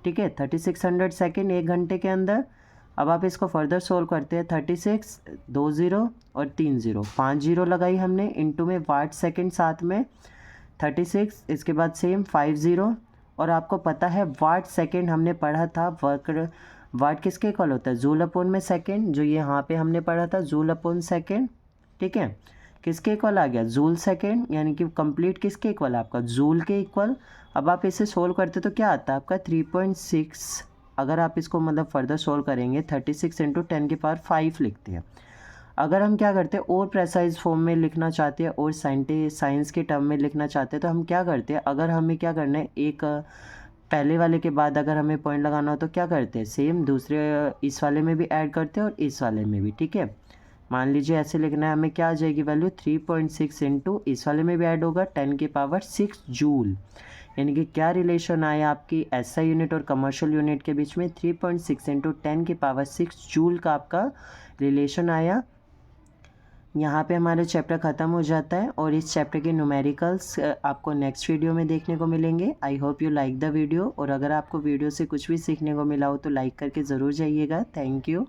ठीक है, 3600 सेकेंड 1 घंटे के अंदर। अब आप इसको फर्दर सोल्व करते हैं, 36, 2 0 और 3 0, 5 0 लगाई हमने, इंटू में वाट सेकेंड साथ में 36, इसके बाद सेम 5 0, और आपको पता है वाट सेकेंड हमने पढ़ा था, वर्क वाट किसके इक्वल होता है, जूल अपॉन में सेकेंड, जो ये यहाँ पे हमने पढ़ा था जूल अपॉन सेकेंड, ठीक है, किसके इक्वल आ गया, जूल सेकेंड, यानी कि कंप्लीट किसके इक्वल है आपका, जूल के इक्वल। अब आप इसे सोल्व करते तो क्या आता है आपका 3.6, अगर आप इसको मतलब फर्दर सोल्व करेंगे 36 इंटू 10 की पावर 5 लिखते हैं। अगर हम क्या करते हैं और प्रेसाइज फॉर्म में लिखना चाहते हैं और साइंस के टर्म में लिखना चाहते हैं तो हम क्या करते हैं, अगर हमें क्या करना है, एक पहले वाले के बाद अगर हमें पॉइंट लगाना हो तो क्या करते हैं, सेम दूसरे इस वाले में भी ऐड करते हैं और इस वाले में भी, ठीक है। मान लीजिए ऐसे लिखना है हमें, क्या आ जाएगी वैल्यू 3.6 इंटू इस वाले में भी ऐड होगा 10 की पावर 6 जूल, यानी कि क्या रिलेशन आया आपकी एसआई यूनिट और कमर्शियल यूनिट के बीच में, 3.6 इंटू 10 की पावर 6 जूल का आपका रिलेशन आया। यहाँ पे हमारा चैप्टर ख़त्म हो जाता है और इस चैप्टर के न्यूमेरिकल्स आपको नेक्स्ट वीडियो में देखने को मिलेंगे। I hope you like the video, और अगर आपको वीडियो से कुछ भी सीखने को मिला हो तो लाइक करके ज़रूर जाइएगा। Thank you.